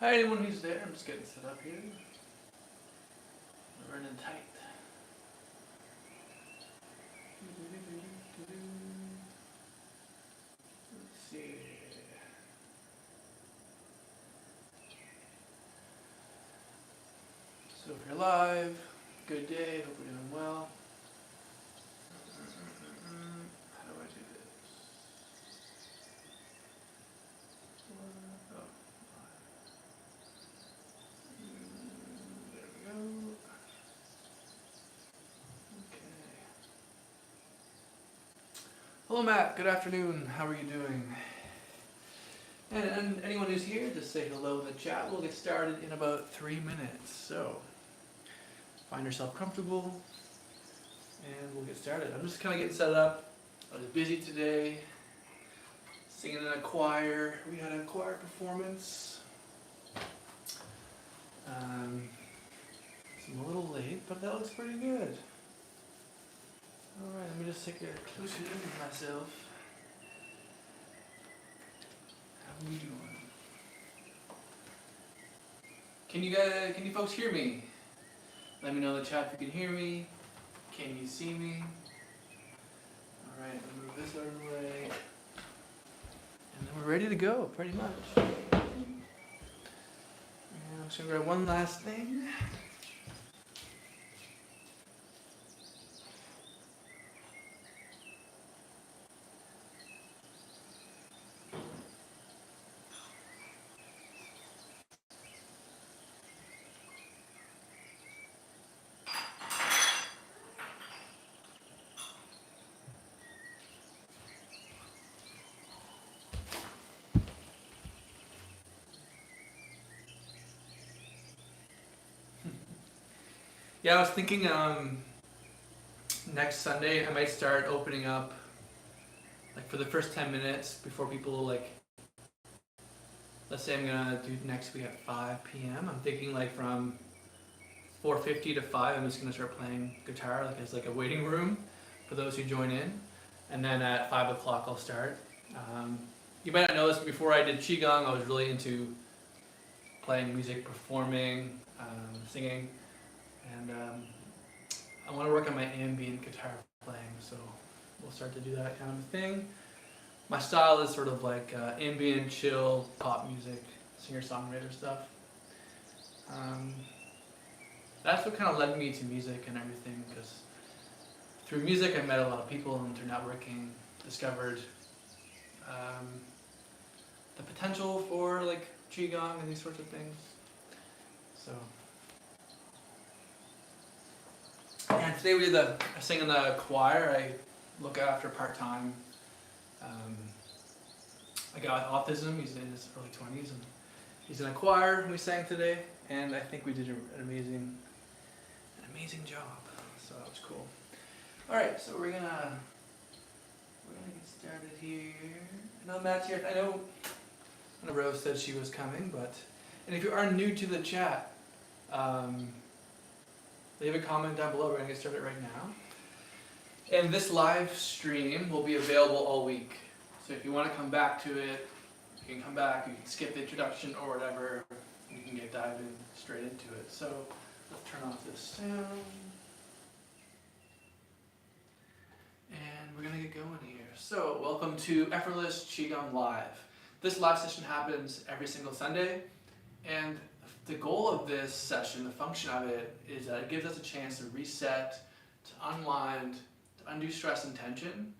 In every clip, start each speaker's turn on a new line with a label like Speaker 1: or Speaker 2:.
Speaker 1: Hi, anyone who's there. I'm just getting set up here. We're running tight. Let's see. So if you're live, good day. Hope you're doing well. How do I do this? Oh. There we go. Okay. Hello, Matt. Good afternoon. How are you doing? And anyone who's here, just say hello in the chat. We'll get started in about 3 minutes. So find yourself comfortable, and we'll get started. I'm just kind of getting set up. I was busy today, singing in a choir. We had a choir performance. I'm a little late, but that looks pretty good. All right, let me just take a closer look at myself. How are we doing? Can you folks hear me? Let me know in the chat if you can hear me. Can you see me? All right, let me move this out of the way. And then we're ready to go, pretty much. And I'm just gonna grab one last thing. Yeah, I was thinking next Sunday I might start opening up like for the first 10 minutes before people like, let's say I'm gonna do next week at 5 p.m. I'm thinking like from 4:50 to 5 I'm just gonna start playing guitar like as like a waiting room for those who join in, and then at 5 o'clock I'll start. You might not know this, but before I did Qigong I was really into playing music, performing, singing. And I want to work on my ambient guitar playing, so we'll start to do that kind of a thing. My style is sort of like ambient, chill, pop music, singer-songwriter stuff. That's what kind of led me to music and everything, because through music I met a lot of people, and through networking discovered the potential for like Qigong and these sorts of things. So. And today we did I sing in the choir. I look after part-time a guy with autism. He's in his early 20s, and he's in a choir. We sang today, and I think we did an amazing job. So that was cool. All right, so we're gonna get started here. I know Matt's here. I know Rose said she was coming, and if you are new to the chat. Leave a comment down below. We're going to get started right now. And this live stream will be available all week. So if you want to come back to it, you can come back, you can skip the introduction or whatever, you can get diving straight into it. So let's turn off this sound. And we're going to get going here. So welcome to Effortless Qigong Live. This live session happens every single Sunday, and the goal of this session, the function of it, is that it gives us a chance to reset, to unwind, to undo stress and tension,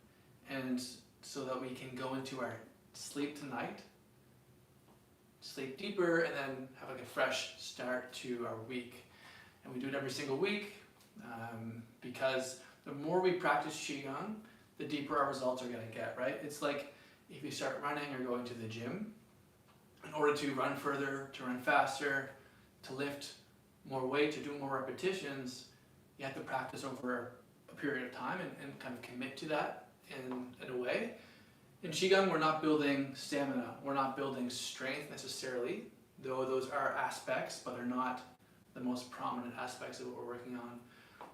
Speaker 1: and so that we can go into our sleep tonight, sleep deeper, and then have like a fresh start to our week. And we do it every single week because the more we practice Qigong, the deeper our results are going to get, right? It's like if you start running or going to the gym, in order to run further, to run faster, to lift more weight, to do more repetitions, you have to practice over a period of time and kind of commit to that in a way. In Qigong, we're not building stamina, we're not building strength necessarily, though those are aspects, but they're not the most prominent aspects of what we're working on.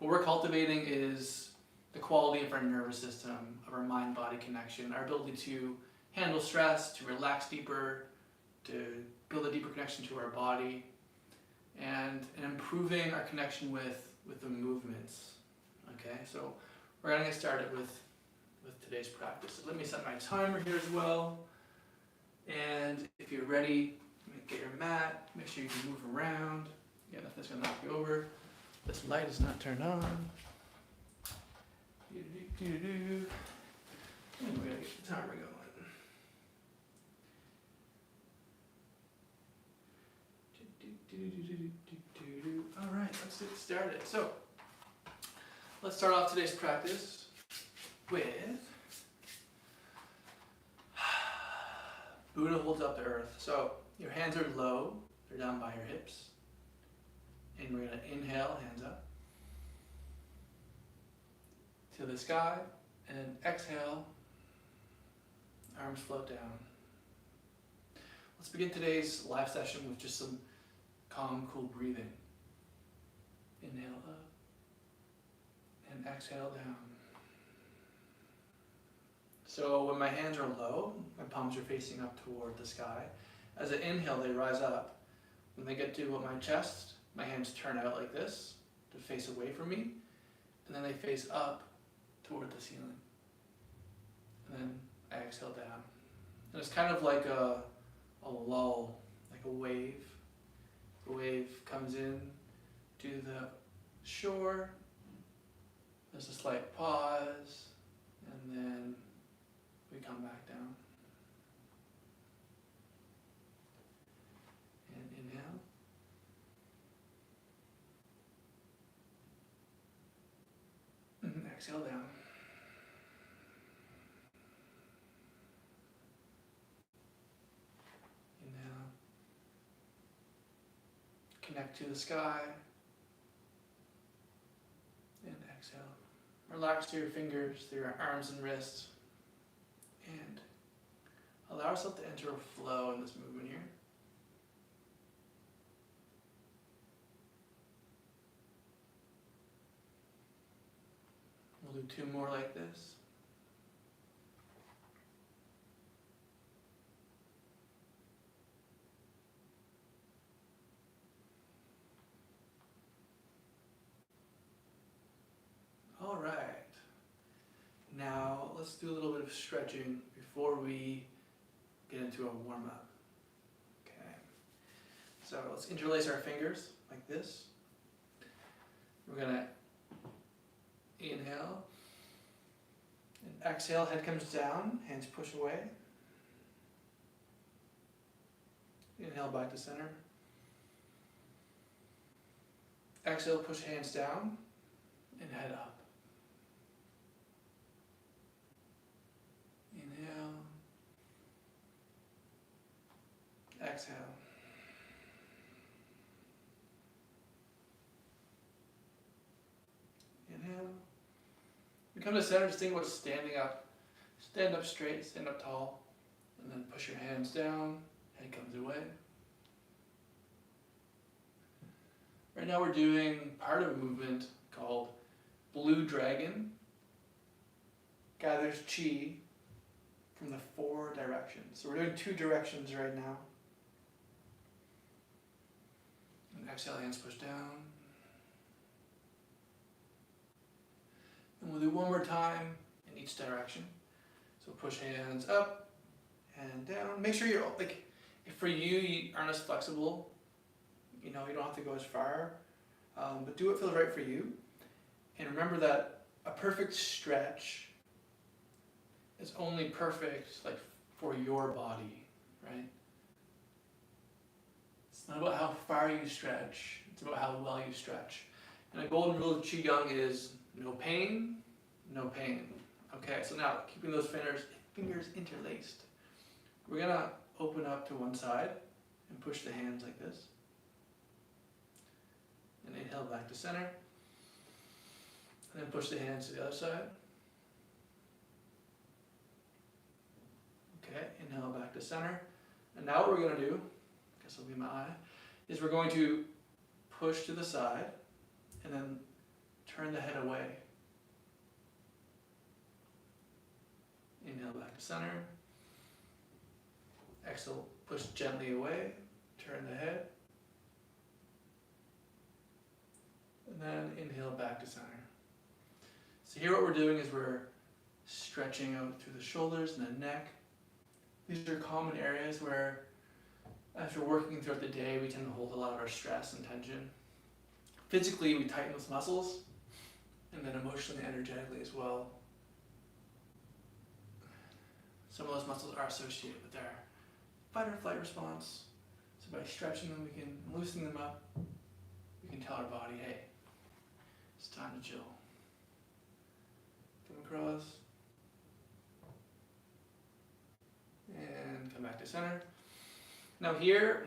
Speaker 1: What we're cultivating is the quality of our nervous system, of our mind-body connection, our ability to handle stress, to relax deeper, to build a deeper connection to our body, and improving our connection with the movements. Okay, so we're gonna get started with today's practice. So let me set my timer here as well. And if you're ready, get your mat, make sure you can move around. Yeah, nothing's gonna knock you over. This light is not turned on. And we gotta get the timer going. All right, let's get started. So, let's start off today's practice with Buddha holds up the earth. So, your hands are low, they're down by your hips. And we're going to inhale, hands up to the sky, and exhale, arms float down. Let's begin today's live session with just some calm, cool breathing. Inhale up and exhale down. So when my hands are low, my palms are facing up toward the sky. As I inhale, they rise up. When they get to my chest, my hands turn out like this to face away from me, and then they face up toward the ceiling. And then I exhale down. And it's kind of like a lull, like a wave. The wave comes in to the shore, there's a slight pause, and then we come back down. And inhale. And exhale down. Inhale. Connect to the sky. And exhale. Relax through your fingers, through your arms and wrists. And allow yourself to enter a flow in this movement here. We'll do 2 more like this. All right. Now let's do a little bit of stretching before we get into a warm-up. Okay. So let's interlace our fingers like this. We're gonna inhale and exhale, head comes down, hands push away. Inhale back to center. Exhale, push hands down and head up. Inhale. Exhale. Inhale. We come to center, just think about standing up. Stand up straight, stand up tall, and then push your hands down, head comes away. Right now we're doing part of a movement called Blue Dragon. Gathers chi from the 4 directions. So we're doing 2 directions right now. And exhale, hands push down. And we'll do 1 more time in each direction. So push hands up and down. Make sure you're, like, if for you aren't as flexible, you know, you don't have to go as far, but do what feels right for you. And remember that a perfect stretch is only perfect, like, for your body, right? It's not about how far you stretch, it's about how well you stretch. And a golden rule of Qigong is no pain, no pain. Okay, so now keeping those fingers interlaced, we're gonna open up to one side and push the hands like this. And inhale back to center. And then push the hands to the other side. Okay, inhale back to center. And now what we're going to do, I guess it'll be my eye, is we're going to push to the side and then turn the head away. Inhale back to center. Exhale, push gently away turn the head. And then inhale back to center. So here what we're doing is we're stretching out through the shoulders and the neck. These are common areas where, as we're working throughout the day, we tend to hold a lot of our stress and tension. Physically, we tighten those muscles, and then emotionally, energetically as well. Some of those muscles are associated with our fight or flight response. So by stretching them, we can loosen them up. We can tell our body, hey, it's time to chill. Come across. And come back to center. Now here,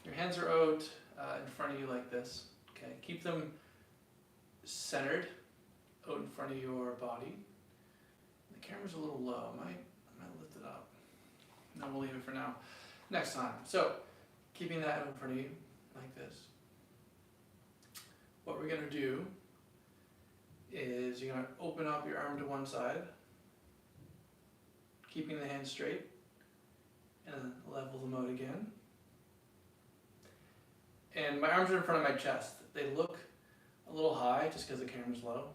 Speaker 1: your hands are out in front of you like this. Okay, keep them centered out in front of your body. The camera's a little low. I might lift it up. No, we'll leave it for now. Next time. So, keeping that out in front of you like this. What we're gonna do is you're gonna open up your arm to one side, keeping the hands straight, and level them out again. And my arms are in front of my chest. They look a little high just because the camera's low,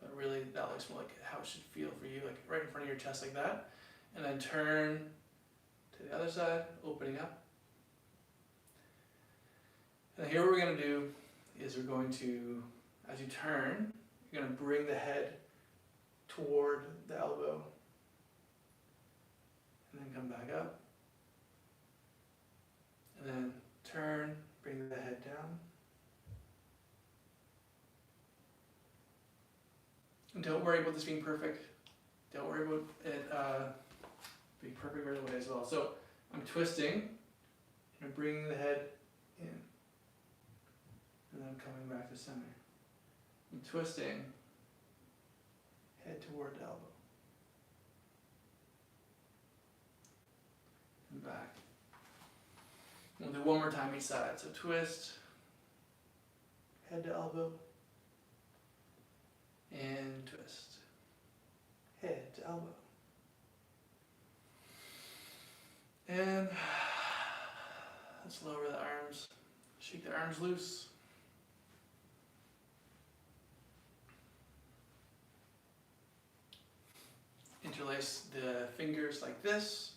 Speaker 1: but really that looks more like how it should feel for you, like right in front of your chest like that. And then turn to the other side, opening up. And here what we're going to do is we're going to, as you turn, you're going to bring the head toward the elbow. And then come back up. And then turn, bring the head down. And don't worry about this being perfect. Don't worry about it being perfect right away as well. So I'm twisting, and bringing the head in. And then coming back to center. I'm twisting, head toward the elbow. And back. We'll do one more time each side. So twist, head to elbow, and twist, head to elbow. And let's lower the arms, shake the arms loose. Interlace the fingers like this,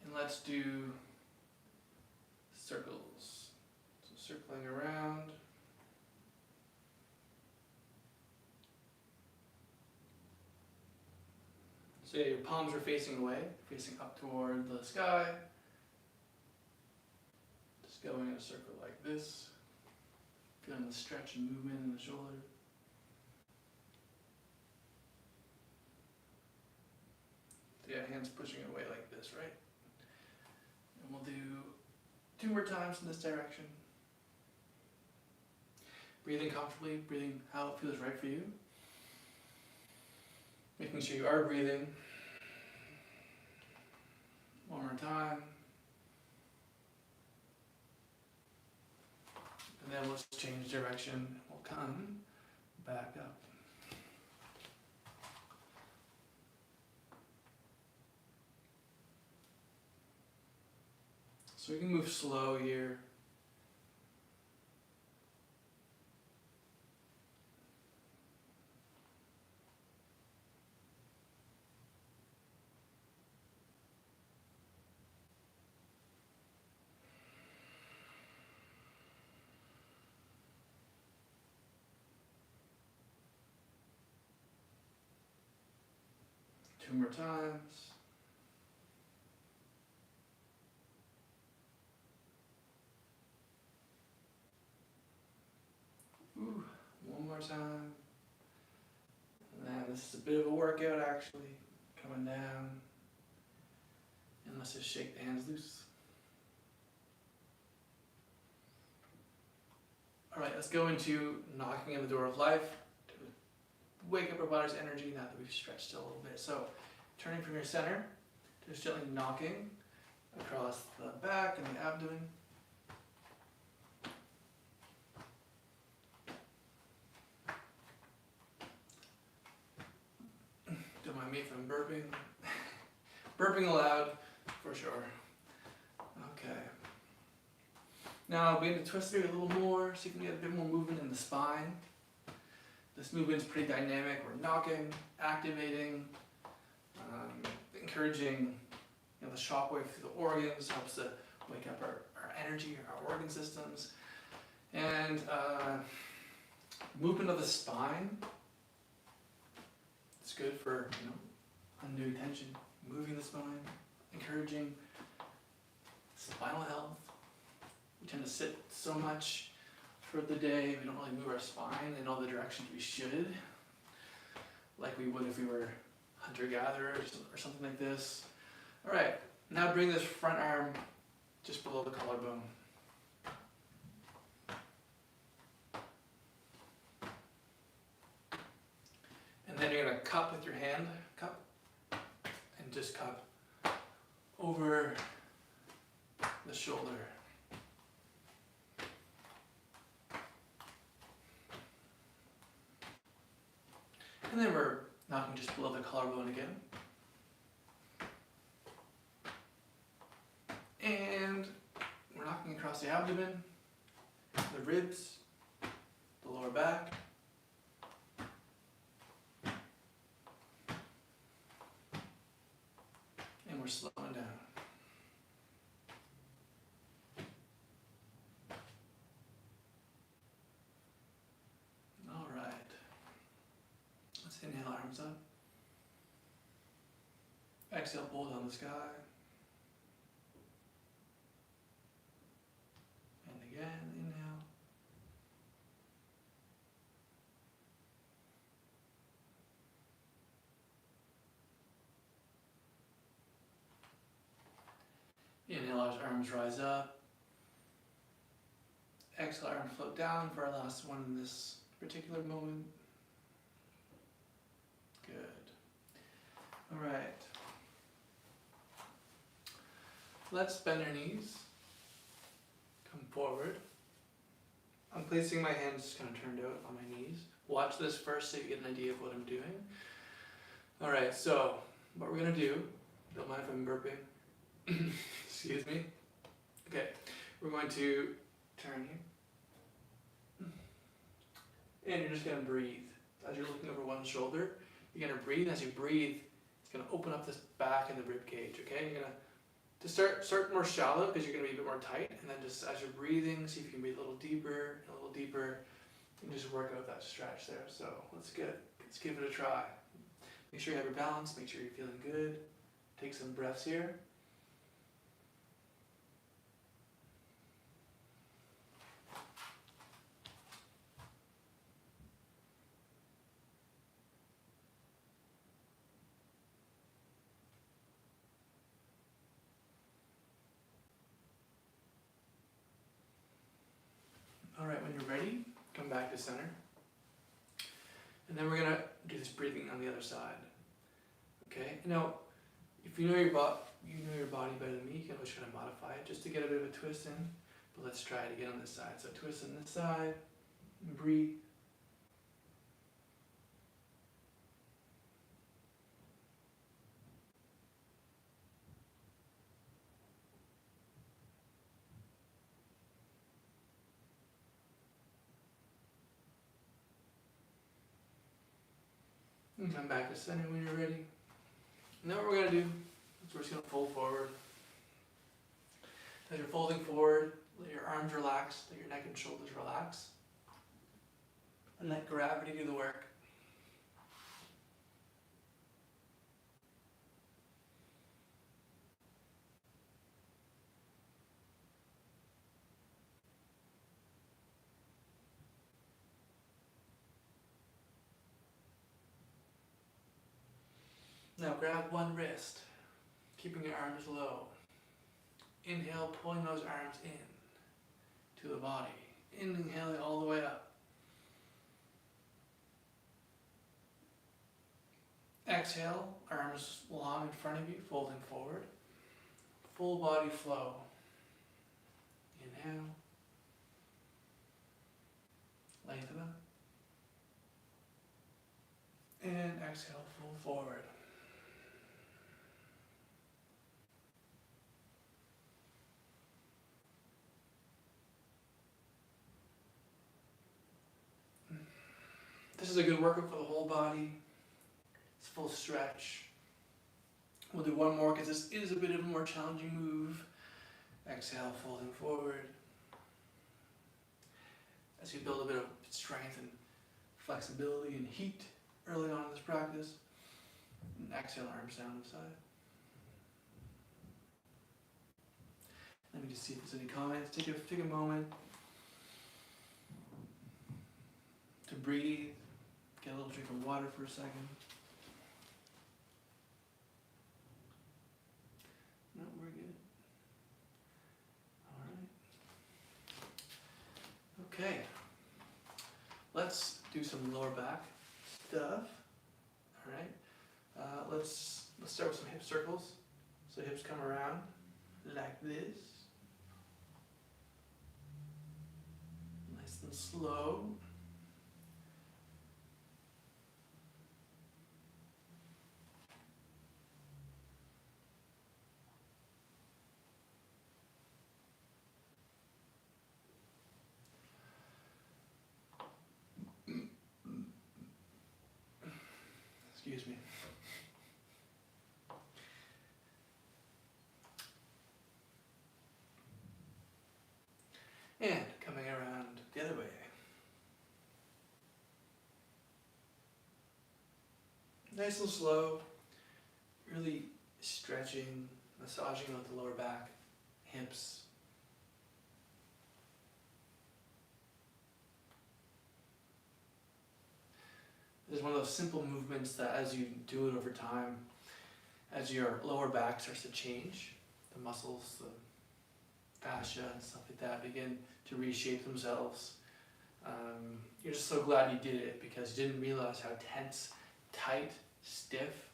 Speaker 1: and let's do circles. So circling around. So yeah, your palms are facing away, facing up toward the sky. Just going in a circle like this. Feeling the stretch and movement in the shoulder. So yeah, hands pushing away like this, right? And we'll do 2 more times in this direction. Breathing comfortably, breathing how it feels right for you. Making sure you are breathing. One more time. And then we'll just change direction. We'll come back up. So we can move slow here. Two more times. Ooh, one more time. And then this is a bit of a workout actually. Coming down. And let's just shake the hands loose. Alright, let's go into knocking on the door of life. To wake up our body's energy now that we've stretched a little bit. So, turning from your center, just gently knocking across the back and the abdomen. Don't mind me if I'm burping. Burping aloud, for sure. Okay. Now begin to twist it a little more, so you can get a bit more movement in the spine. This movement is pretty dynamic. We're knocking, activating, encouraging the shock wave through the organs, helps to wake up our energy, our organ systems. And movement of the spine. It's good for undoing tension, moving the spine, encouraging spinal health. We tend to sit so much for the day, we don't really move our spine in all the directions we should, like we would if we were hunter-gatherers or something like this. All right, now bring this front arm just below the collarbone. And then you're going to cup with your hand, cup, and just cup over the shoulder. And then we're knocking just below the collarbone again. And we're knocking across the abdomen, the ribs, the lower back. And we're slowing down. All right. Let's inhale, arms up. Exhale, pull down the sky. And again, inhale. Inhale, our arms rise up. Exhale, arms float down for our last one in this particular moment. Good. All right. Let's bend our knees. Come forward. I'm placing my hands kind of turned out on my knees. Watch this first so you get an idea of what I'm doing. All right, so what we're gonna do, don't mind if I'm burping. Excuse me. Okay, we're going to turn here. And you're just gonna breathe. As you're looking over one shoulder, you're gonna breathe. As you breathe, it's gonna open up this back of the rib cage, okay? You're gonna just start more shallow because you're gonna be a bit more tight, and then just as you're breathing, see if you can breathe a little deeper, and just work out that stretch there. So let's give it a try. Make sure you have your balance, make sure you're feeling good. Take some breaths here. All right, when you're ready, come back to center. And then we're gonna do this breathing on the other side. Okay, now, if you know your body better than me, you can always try to modify it just to get a bit of a twist in. But let's try it again on this side. So twist on this side, and breathe. And come back to center when you're ready. Now what we're going to do is we're just going to fold forward. As you're folding forward, let your arms relax, let your neck and shoulders relax. And let gravity do the work. Now grab one wrist, keeping your arms low. Inhale, pulling those arms in to the body. Inhaling all the way up. Exhale, arms long in front of you, folding forward. Full body flow. Inhale. Lengthen up. And exhale, fold forward. is a good workout for the whole body. It's full stretch. We'll do one more because this is a bit of a more challenging move. Exhale, folding forward. As you build a bit of strength and flexibility and heat early on in this practice. And exhale, arms down to the side. Let me just see if there's any comments. Take a moment to breathe. Get a little drink of water for a second. No, we're good. All right. Okay. Let's do some lower back stuff. All right. Let's start with some hip circles. So hips come around like this. Nice and slow. Excuse me. And coming around the other way. Nice and slow, really stretching, massaging out the lower back, hips. It's one of those simple movements that as you do it over time, as your lower back starts to change, the muscles, the fascia and stuff like that begin to reshape themselves. You're just so glad you did it because you didn't realize how tense, tight, stiff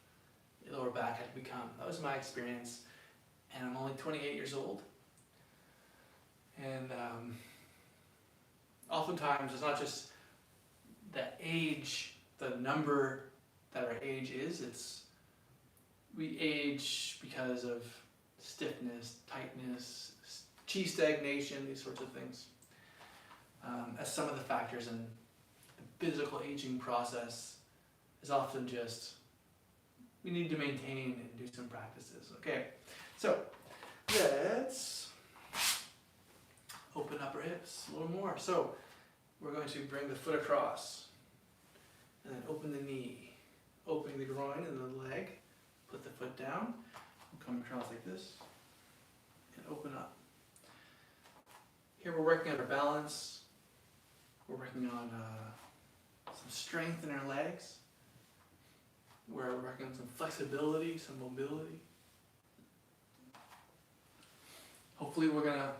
Speaker 1: your lower back had become. That was my experience, and I'm only 28 years old. And oftentimes it's not just the age, the number that our age is, we age because of stiffness, tightness, chi stagnation, these sorts of things, as some of the factors in the physical aging process is often just, we need to maintain and do some practices. Okay, so let's open up our hips a little more. So we're going to bring the foot across and then open the knee, opening the groin and the leg, put the foot down, come across like this, and open up. Here we're working on our balance, we're working on some strength in our legs, we're working on some flexibility, some mobility. Hopefully we're going to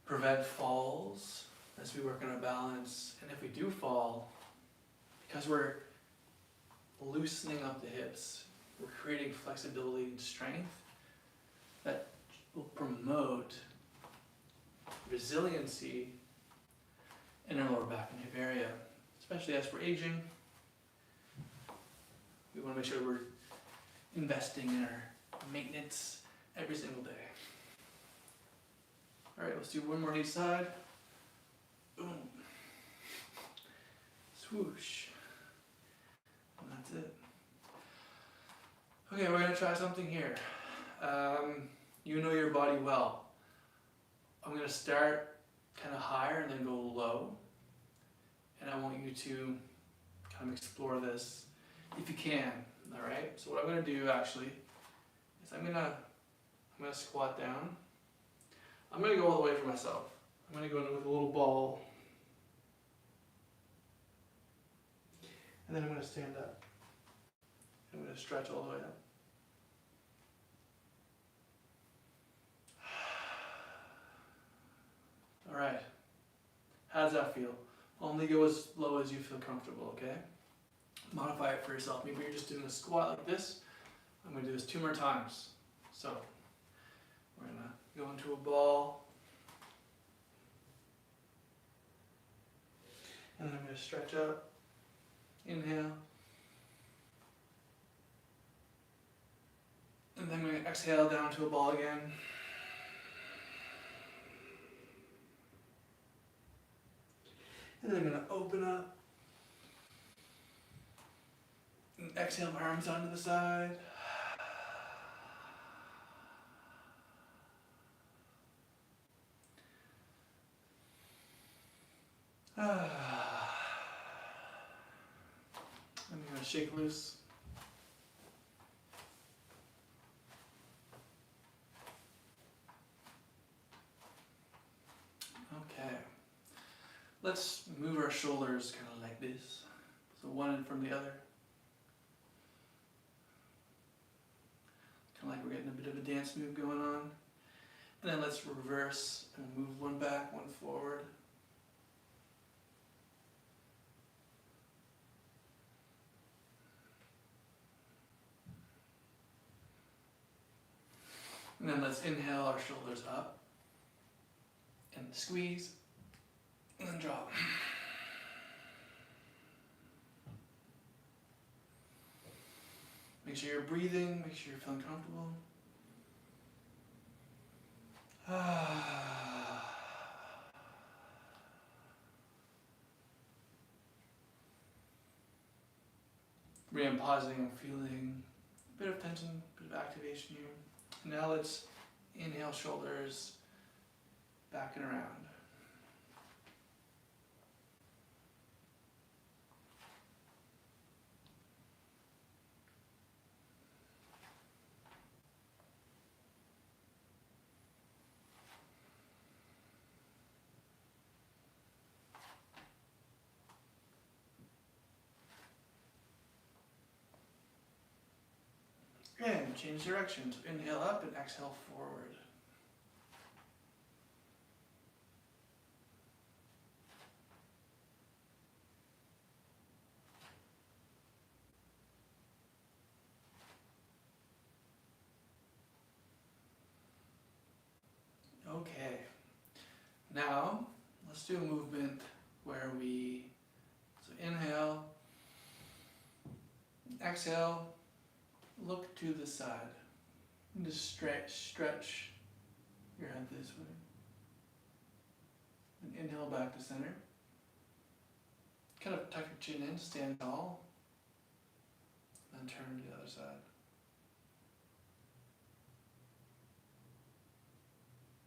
Speaker 1: prevent falls as we work on our balance, and if we do fall, because we're loosening up the hips, we're creating flexibility and strength that will promote resiliency in our lower back and hip area, especially as we're aging. We want to make sure we're investing in our maintenance every single day. All right, let's do one more on each side. Boom. Swoosh. And that's it. Okay, we're going to try something here. You know your body well. I'm going to start kind of higher and then go low. And I want you to kind of explore this if you can. All right? So what I'm going to do actually is I'm going to squat down. I'm going to go all the way for myself. I'm going to go in with a little ball. And then I'm going to stand up. I'm going to stretch all the way up. All right. How does that feel? Only go as low as you feel comfortable, okay? Modify it for yourself. Maybe you're just doing a squat like this. I'm going to do this 2 more times. So, we're going to go into a ball. And then I'm going to stretch up. Inhale. And then I'm going to exhale down to a ball again. And then I'm going to open up. Exhale, arms onto the side. I'm going to shake loose. Okay. Let's move our shoulders kind of like this. So one in from the other. Kind of like we're getting a bit of a dance move going on. And then let's reverse and move one back, one forward. And then let's inhale our shoulders up and squeeze and then drop. Make sure you're breathing, make sure you're feeling comfortable. I'm pausing and feeling a bit of tension, a bit of activation here. Now let's inhale shoulders back and around. And change directions. Inhale up and exhale forward. Okay. Now, let's do a movement where so inhale, exhale, look to the side. And just stretch your head this way. And inhale back to center. Kind of tuck your chin in, stand tall. And then turn to the other side.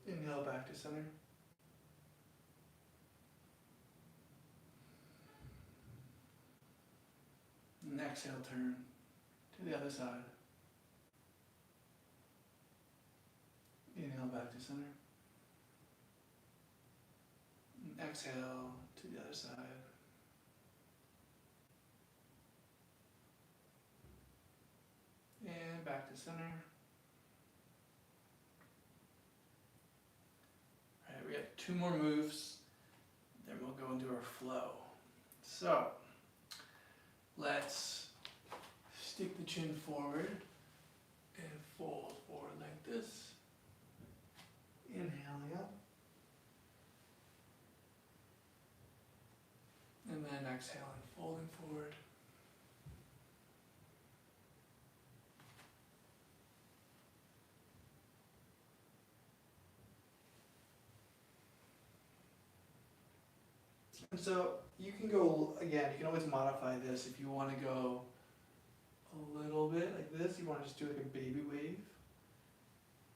Speaker 1: Inhale back to center. And exhale, turn to the other side. Inhale back to center. And exhale to the other side. And back to center. Alright, we got 2 more moves, then we'll go into our flow. So, let's stick the chin forward and fold forward like this. Inhaling up. And then exhaling, folding forward. And so you can go, again, you can always modify this if you want to go a little bit like this. You want to just do like a baby wave.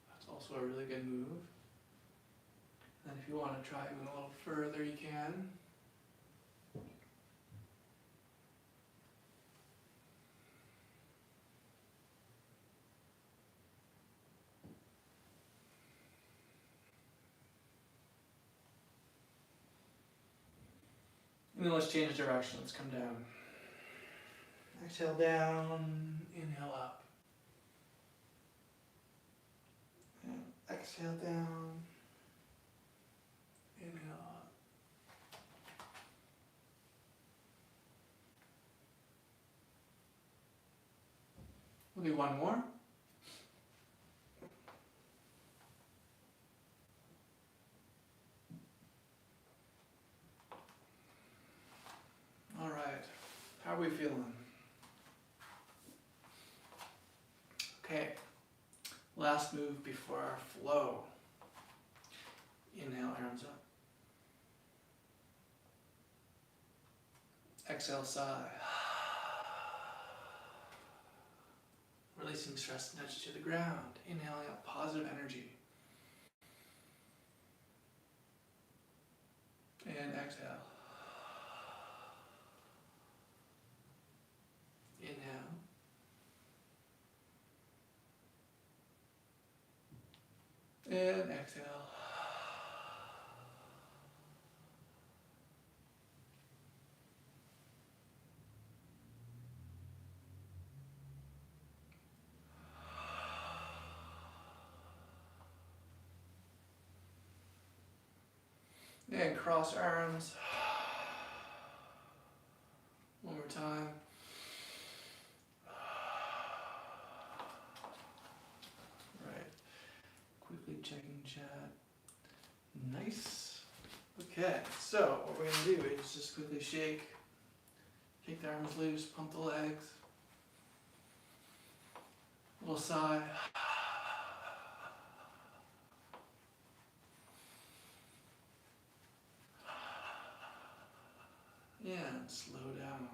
Speaker 1: That's also a really good move. And if you want to try even a little further, you can. And then let's change direction. Let's come down. Exhale down, inhale up. And exhale down, inhale up. We'll do one more. All right, how are we feeling? Okay, last move before our flow. Inhale, arms up. Exhale, sigh. releasing stress and tension to the ground. Inhaling out positive energy. And exhale. Inhale. And exhale. And cross arms. One more time. Right. Quickly checking chat. Nice. Okay, so what we're going to do is just quickly shake the arms loose, pump the legs. A little sigh. And slow down.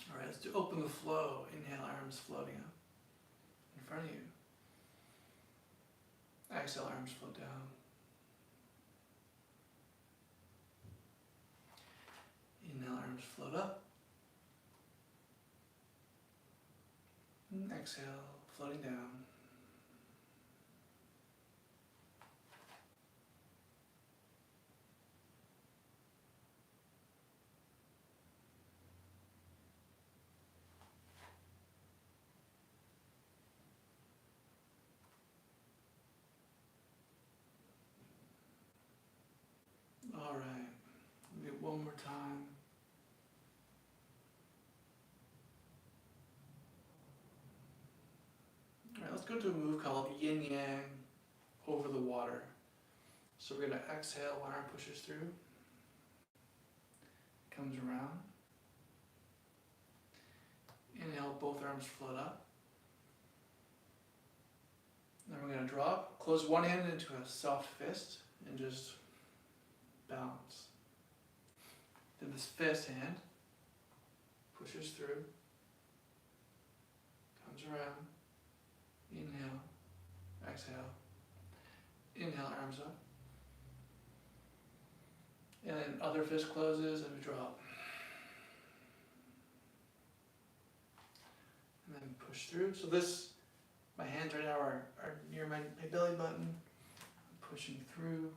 Speaker 1: Alright, let's do open the flow. Inhale, arms floating up in front of you. Exhale, arms float down. Inhale, arms float up. And exhale, floating down. Alright, we'll get one more time. Alright, let's go to a move called yin yang over the water. So we're going to exhale, one arm pushes through, comes around. Inhale, both arms float up. Then we're going to drop, close one hand into a soft fist and just bounce. Then this fist hand pushes through, comes around. Inhale, exhale. Inhale, arms up. And then other fist closes and we drop. And then push through. So this, my hands right now are near my belly button. I'm pushing through.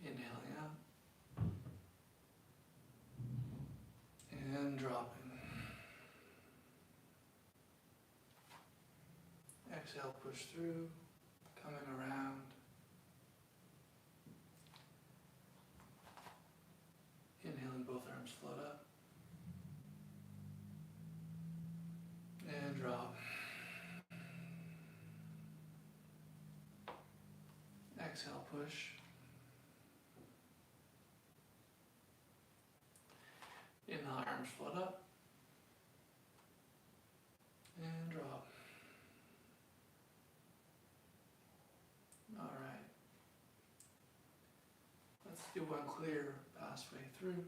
Speaker 1: Inhaling out. And dropping. Exhale, push through, coming around. Inhaling, both arms float up. And drop. Exhale, push. Inhale, arms float up. And drop. Alright. Let's do one clear pathway through.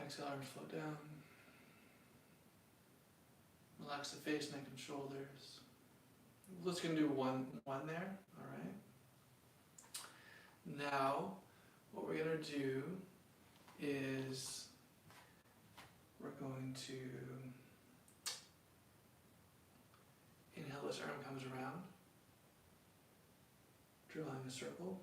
Speaker 1: Exhale, arms float down. Relax the face, neck, and shoulders. Let's gonna do one there, alright? Now, what we're gonna do is we're going to inhale, this arm comes around, drawing a circle.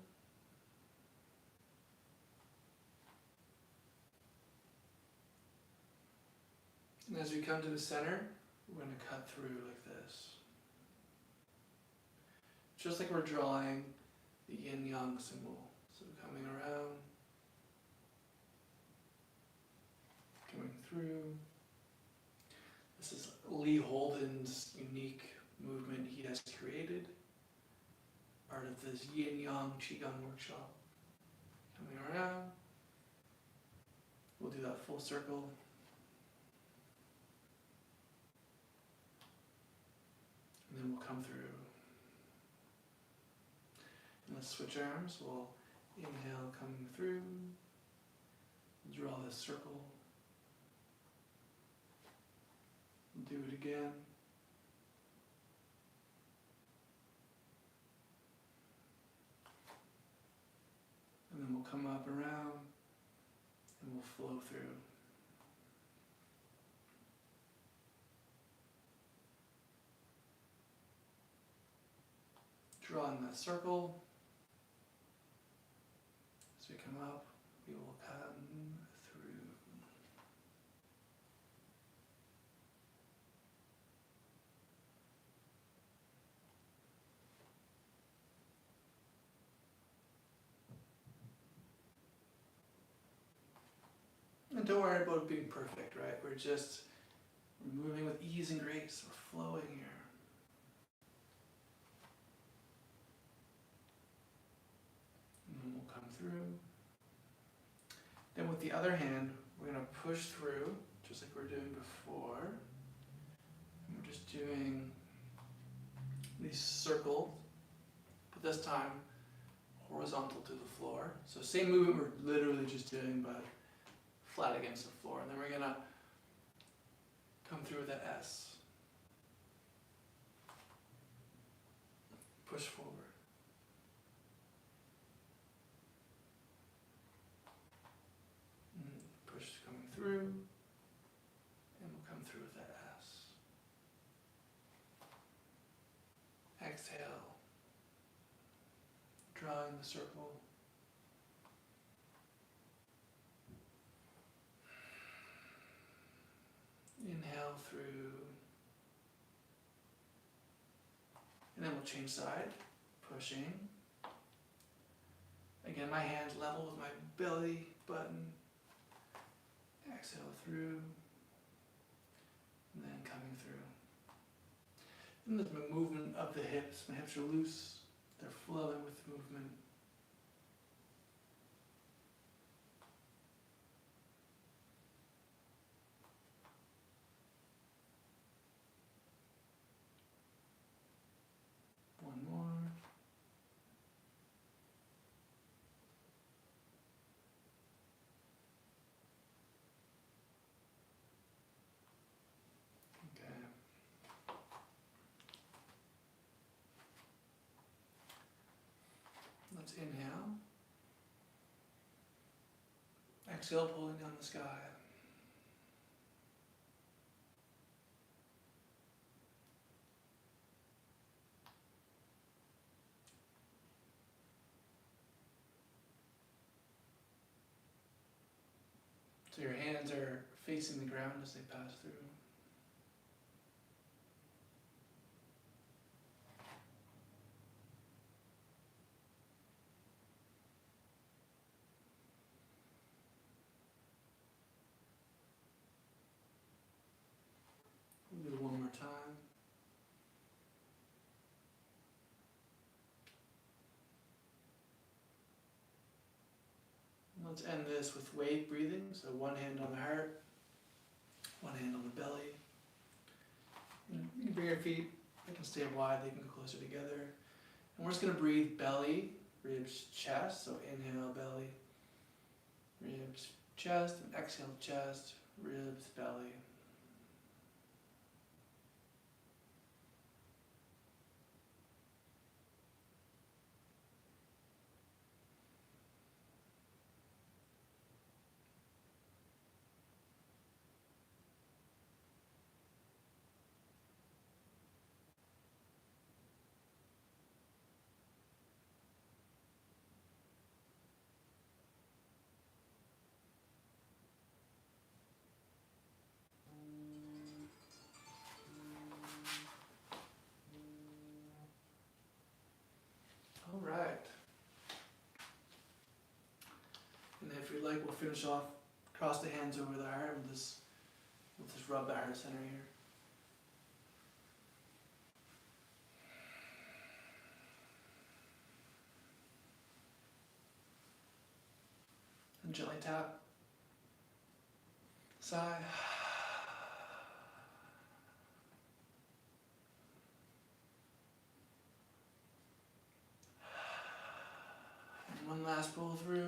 Speaker 1: And as we come to the center, we're going to cut through like this. Just like we're drawing the yin-yang symbol. So coming around, coming through. This is Lee Holden's unique movement he has created, part of this yin-yang Qigong workshop. Coming around, we'll do that full circle. And then we'll come through. let's switch arms. We'll inhale coming through, draw this circle, do it again. And then we'll come up around and we'll flow through. Drawing that circle. As we come up, we will come through. And don't worry about being perfect, right? We're moving with ease and grace. We're flowing here. And then we'll come through. Then with the other hand, we're going to push through, just like we were doing before. And we're just doing these circles, but this time horizontal to the floor. So same movement we're literally just doing, but flat against the floor. And then we're going to come through with that S. Push forward. Push coming through. And we'll come through with that S. Exhale. Drawing the circle. Inhale through, and then we'll change side, pushing. Again, my hands level with my belly button. Exhale through, and then coming through. And there's the movement of the hips. My hips are loose, they're flowing with movement. One more. Okay. Let's inhale. Exhale, pulling down the sky. So your hands are facing the ground as they pass through. We'll do it one more time. Let's end this with wave breathing. So one hand on the heart, one hand on the belly. And you can bring your feet, they can stay wide, they can go closer together. And we're just going to breathe belly, ribs, chest. So inhale, belly, ribs, chest, and exhale, chest, ribs, belly. All right. And if you like, we'll finish off, cross the hands over the heart, and we'll just rub the heart center here. And gently tap. Sigh. one last pull through.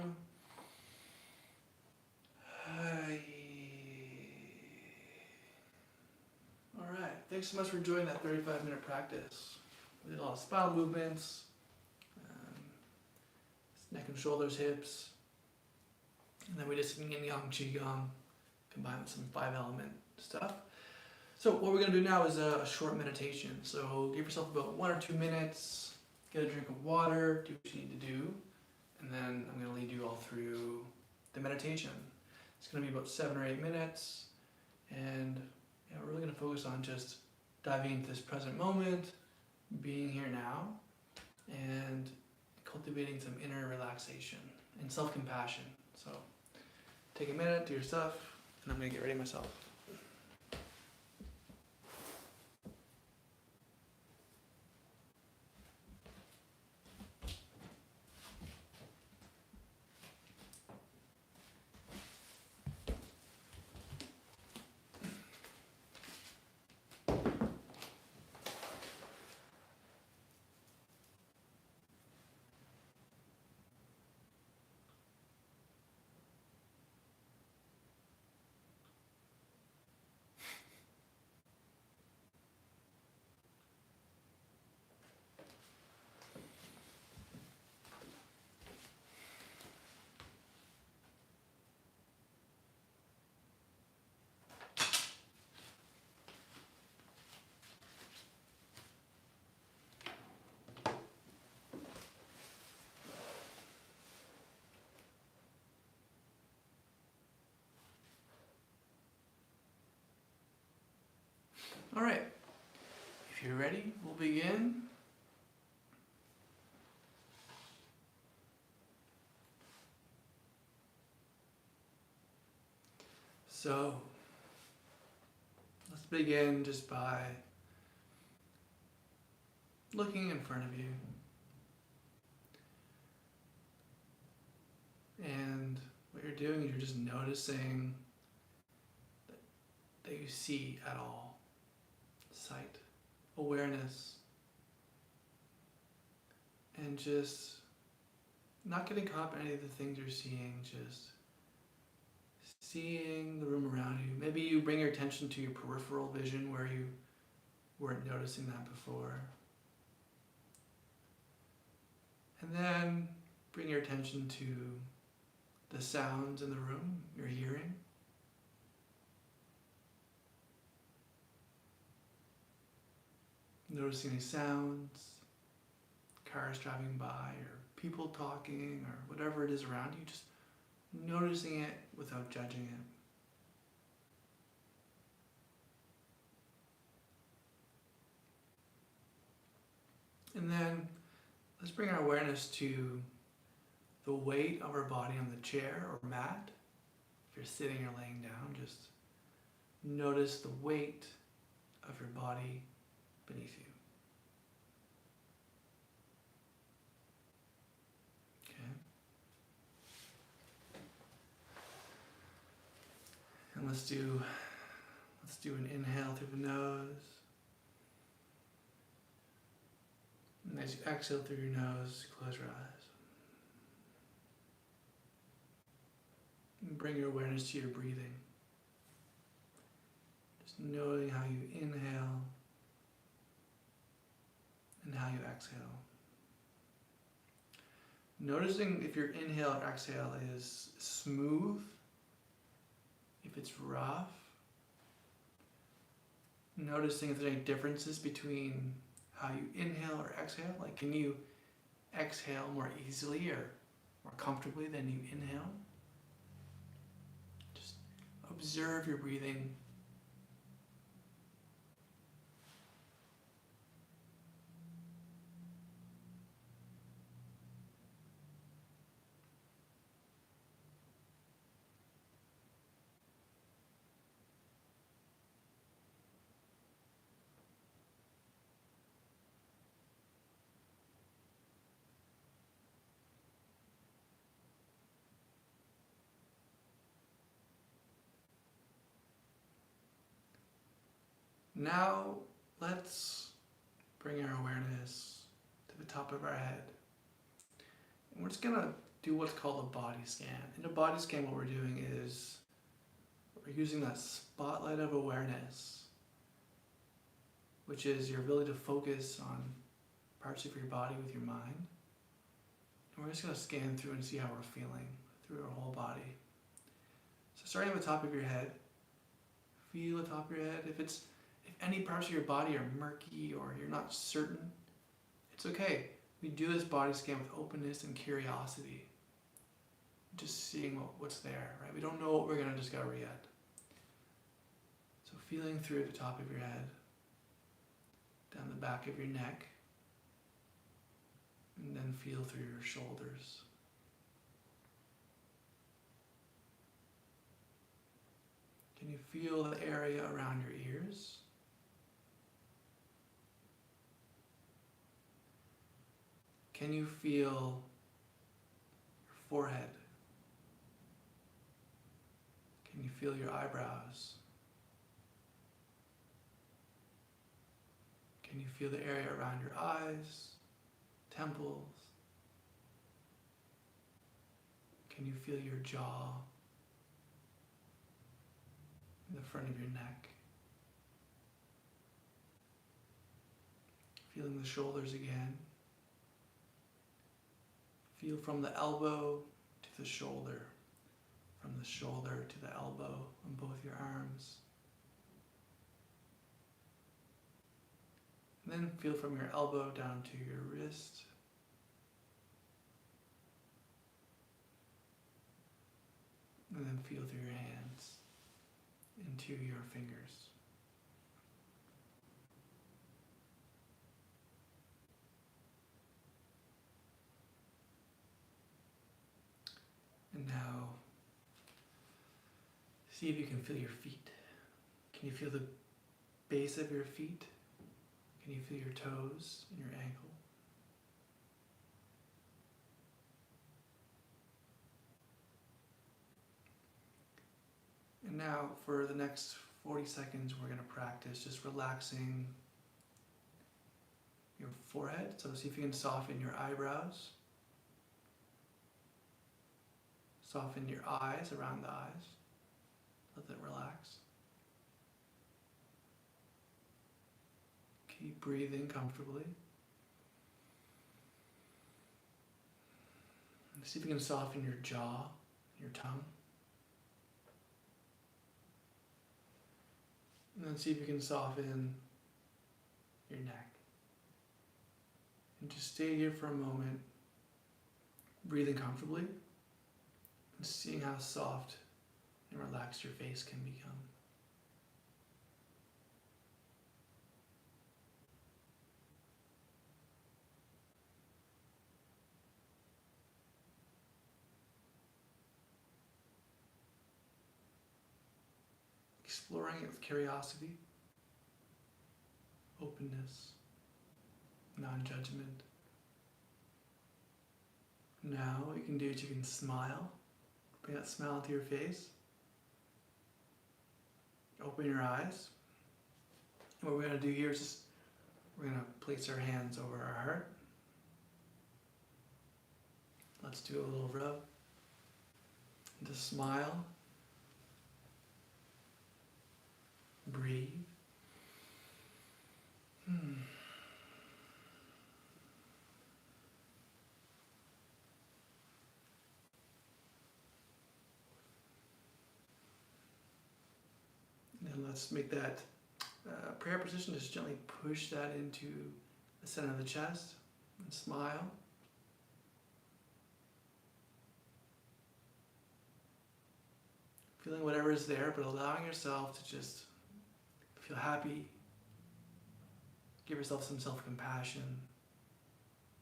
Speaker 1: Alright, thanks so much for joining that 35-minute practice. We did a lot of spinal movements, neck and shoulders, hips, and then we did some yin yang qigong combined with some 5-element stuff. So what we're going to do now is a short meditation. So give yourself about 1 or 2 minutes, get a drink of water, do what you need to do, and then I'm going to lead you all through the meditation. It's going to be about 7 or 8 minutes, and we're really going to focus on just diving into this present moment, being here now, and cultivating some inner relaxation and self-compassion. So take a minute, do your stuff, and I'm going to get ready myself. All right, if you're ready, we'll begin. So let's begin just by looking in front of you. And what you're doing is you're just noticing that you see at all. Sight, awareness, and just not getting caught in any of the things you're seeing, just seeing the room around you. Maybe you bring your attention to your peripheral vision where you weren't noticing that before. And then bring your attention to the sounds in the room you're hearing. Noticing any sounds, cars driving by, or people talking, or whatever it is around you, just noticing it without judging it. And then let's bring our awareness to the weight of our body on the chair or mat. If you're sitting or laying down, just notice the weight of your body beneath you. Okay. And let's do an inhale through the nose. And as you exhale through your nose, close your eyes. And bring your awareness to your breathing. Just noting how you inhale and how you exhale. Noticing if your inhale or exhale is smooth, if it's rough. Noticing if there's any differences between how you inhale or exhale. Like, can you exhale more easily or more comfortably than you inhale? Just observe your breathing. Now, let's bring our awareness to the top of our head. And we're just going to do what's called a body scan. In a body scan, what we're doing is we're using that spotlight of awareness, which is your ability to focus on parts of your body with your mind. And we're just going to scan through and see how we're feeling through our whole body. So starting at the top of your head, feel the top of your head. If any parts of your body are murky or you're not certain, it's okay. We do this body scan with openness and curiosity. Just seeing what's there, right? We don't know what we're going to discover yet. So feeling through the top of your head, down the back of your neck, and then feel through your shoulders. Can you feel the area around your ears? Can you feel your forehead? Can you feel your eyebrows? Can you feel the area around your eyes, temples? Can you feel your jaw, in the front of your neck? Feeling the shoulders again. Feel from the elbow to the shoulder, from the shoulder to the elbow on both your arms. And then feel from your elbow down to your wrist. And then feel through your hands into your fingers. And now, see if you can feel your feet. Can you feel the base of your feet? Can you feel your toes and your ankle? And now, for the next 40 seconds, we're going to practice just relaxing your forehead. So see if you can soften your eyebrows. Soften your eyes, around the eyes. Let that relax. Keep breathing comfortably. And see if you can soften your jaw, your tongue. And then see if you can soften your neck. And just stay here for a moment, breathing comfortably, and seeing how soft and relaxed your face can become. Exploring it with curiosity, openness, non-judgment. Now what you can do is you can smile. Bring that smile into your face. Open your eyes. And what we're going to do here is just, we're going to place our hands over our heart. Let's do a little rub. And just smile. Breathe. And let's make that prayer position. Just gently push that into the center of the chest and smile. Feeling whatever is there, but allowing yourself to just feel happy. Give yourself some self-compassion.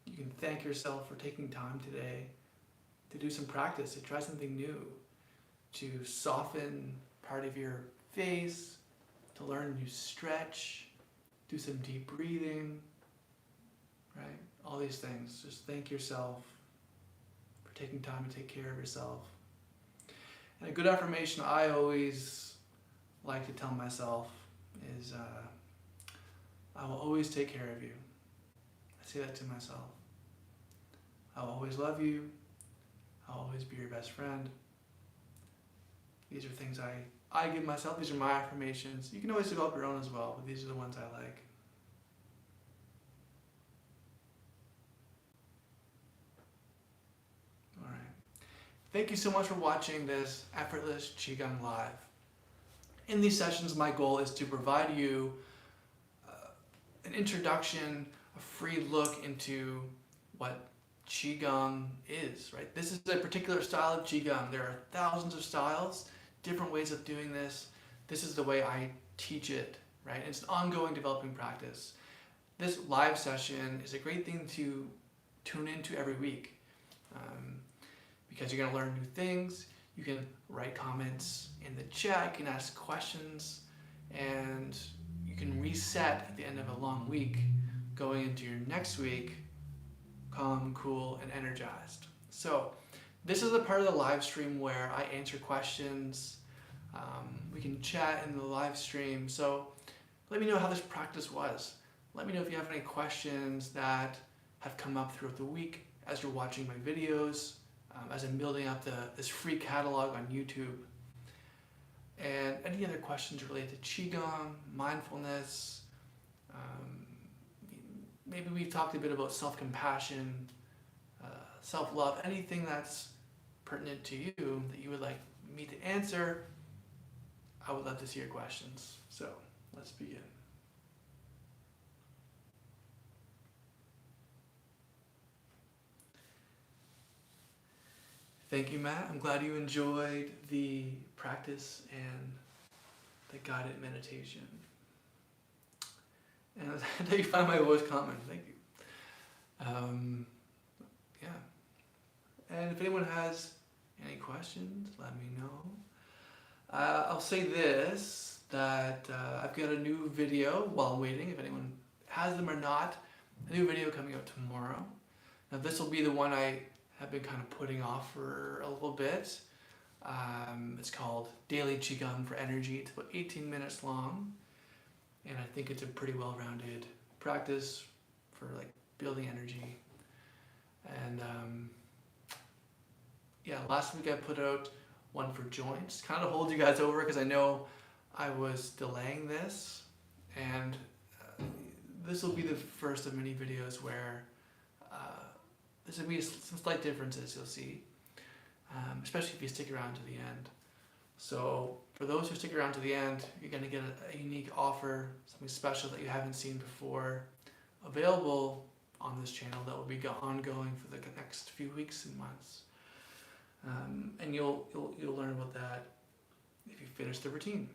Speaker 1: You can thank yourself for taking time today to do some practice, to try something new, to soften part of your face, to learn a new stretch, do some deep breathing, right? All these things. Just thank yourself for taking time to take care of yourself. And a good affirmation I always like to tell myself is, I will always take care of you. I say that to myself. I will always love you. I'll always be your best friend. These are things I give myself. These are my affirmations. You can always develop your own as well, but these are the ones I like. All right. Thank you so much for watching this Effortless Qigong Live. In these sessions, my goal is to provide you an introduction, a free look into what Qigong is, right? This is a particular style of Qigong. There are thousands of styles, different ways of doing this. This is the way I teach it, right? It's an ongoing developing practice. This live session is a great thing to tune into every week because you're going to learn new things. You can write comments in the chat, you can ask questions, and you can reset at the end of a long week going into your next week calm, cool, and energized. So this is the part of the live stream where I answer questions. We can chat in the live stream. So let me know how this practice was. Let me know if you have any questions that have come up throughout the week as you're watching my videos, as I'm building up this free catalog on YouTube. And any other questions related to Qigong, mindfulness, maybe we've talked a bit about self-compassion, self-love, anything that's pertinent to you that you would like me to answer, I would love to see your questions. So let's begin. Thank you, Matt. I'm glad you enjoyed the practice and the guided meditation. And that you find my voice calming. Thank you. Yeah. And if anyone has any questions, let me know. I'll say this, that I've got a new video while I'm waiting, if anyone has them or not, a new video coming out tomorrow. Now this will be the one I have been kind of putting off for a little bit. It's called Daily Qigong for Energy. It's about 18 minutes long. And I think it's a pretty well-rounded practice for like building energy. And yeah, last week I put out one for joints, kind of hold you guys over because I know I was delaying this. And this will be the first of many videos where there's going to be some slight differences you'll see, especially if you stick around to the end. So for those who stick around to the end, you're going to get a unique offer, something special that you haven't seen before, available on this channel that will be ongoing for the next few weeks and months. And you'll learn about that if you finish the routine.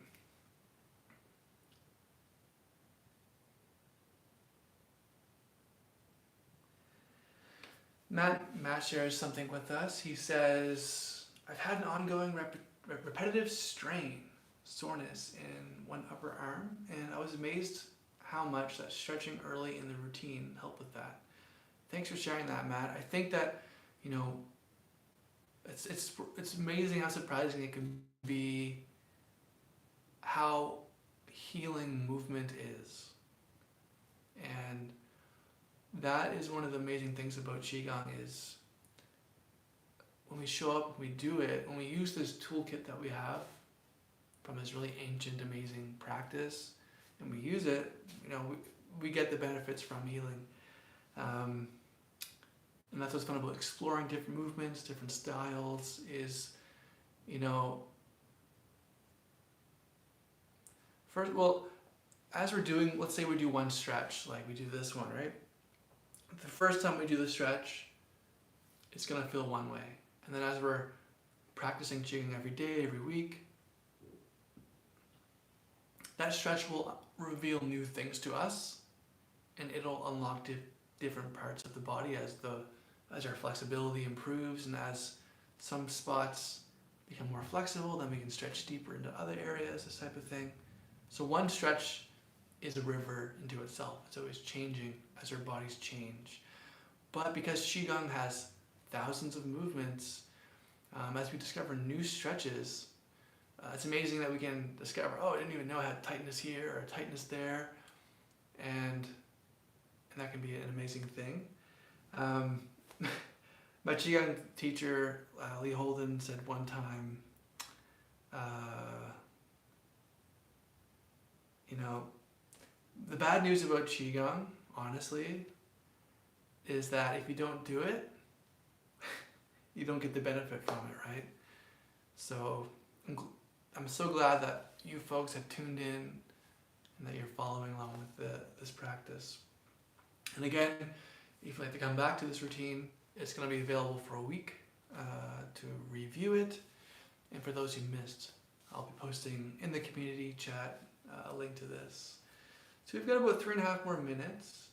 Speaker 1: Matt shares something with us. He says, I've had an ongoing repetitive strain, soreness in one upper arm, and I was amazed how much that stretching early in the routine helped with that. Thanks for sharing that, Matt. I think that, you know, it's amazing how surprising it can be how healing movement is. And that is one of the amazing things about Qigong is when we show up, when we do it, when we use this toolkit that we have from this really ancient, amazing practice, and we use it, you know, we get the benefits from healing. And that's what's fun about exploring different movements, different styles is, you know, first, well, as we're doing, let's say we do one stretch, like we do this one, right? The first time we do the stretch, it's going to feel one way. And then as we're practicing Qigong every day, every week, that stretch will reveal new things to us, and it'll unlock different parts of the body as our flexibility improves, and as some spots become more flexible, then we can stretch deeper into other areas, this type of thing. So one stretch is a river into itself. It's always changing as our bodies change. But because Qigong has thousands of movements, as we discover new stretches, it's amazing that we can discover, oh, I didn't even know I had tightness here or tightness there, and that can be an amazing thing. My Qigong teacher, Lee Holden, said one time, you know, the bad news about Qigong, honestly, is that if you don't do it, you don't get the benefit from it, right? So I'm so glad that you folks have tuned in and that you're following along with this practice. And again, if you'd like to come back to this routine, it's going to be available for a week to review it. And for those who missed, I'll be posting in the community chat a link to this. So we've got about 3.5 more minutes.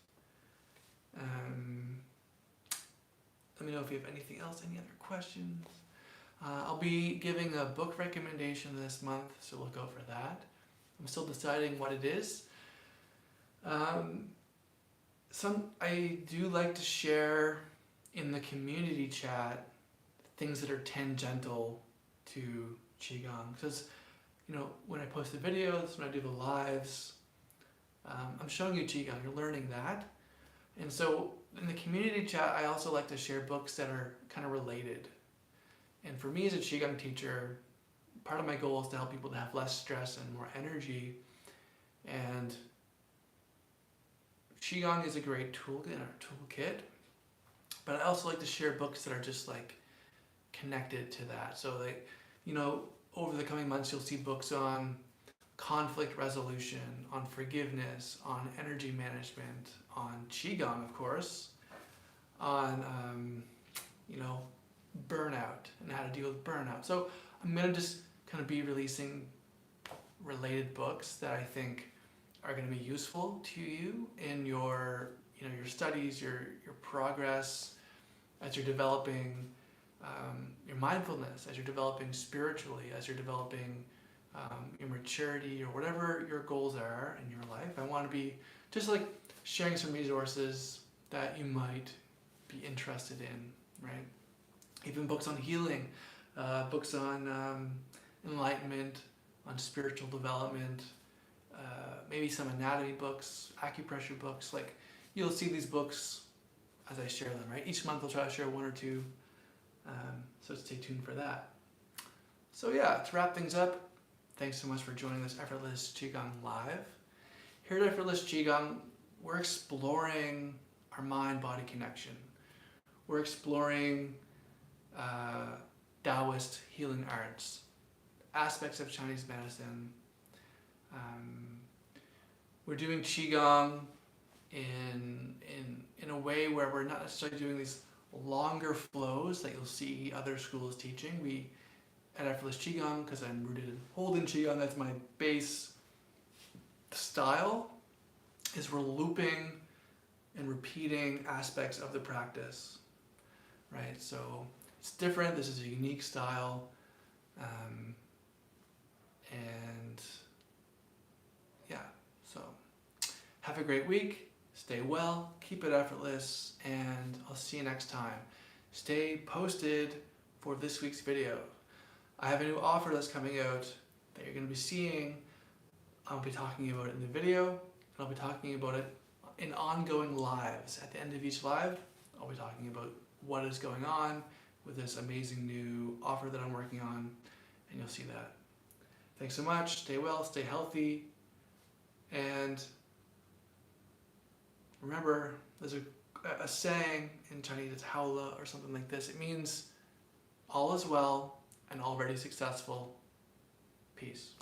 Speaker 1: Let me know if you have anything else, any other questions. I'll be giving a book recommendation this month, so look out for that. I'm still deciding what it is. I do like to share in the community chat things that are tangential to Qigong, because when I post the videos, when I do the lives, I'm showing you Qigong, you're learning that. And so in the community chat, I also like to share books that are kind of related. And for me as a Qigong teacher, part of my goal is to help people to have less stress and more energy. And Qigong is a great tool in our toolkit, but I also like to share books that are just like connected to that. So like, over the coming months, you'll see books on conflict resolution, on forgiveness, on energy management, on Qigong, of course, on, burnout and how to deal with burnout. So I'm going to just kind of be releasing related books that I think are going to be useful to you in your studies, your progress, as you're developing your mindfulness, as you're developing spiritually, as you're developing your maturity or whatever your goals are in your life. I want to be just like sharing some resources that you might be interested in, right? Even books on healing, books on enlightenment, on spiritual development, maybe some anatomy books, acupressure books. Like, you'll see these books as I share them, right? Each month I'll try to share one or two, so stay tuned for that. So yeah, to wrap things up, thanks so much for joining this Effortless Qigong Live. Here at Effortless Qigong, we're exploring our mind-body connection. We're exploring Taoist healing arts, aspects of Chinese medicine. We're doing Qigong in a way where we're not necessarily doing these longer flows that you'll see other schools teaching. We, at Effortless Qigong, because I'm rooted in Holden Qigong, that's my base style, is we're looping and repeating aspects of the practice, right? So it's different. This is a unique style, and yeah, so have a great week. Stay well, keep it effortless, and I'll see you next time. Stay posted for this week's video. I have a new offer that's coming out that you're going to be seeing. I'll be talking about it in the video, and I'll be talking about it in ongoing lives. At the end of each live, I'll be talking about what is going on with this amazing new offer that I'm working on, and you'll see that. Thanks so much. Stay well, stay healthy, and remember, there's a saying in Chinese, it's haola or something like this. It means all is well and already successful. Peace.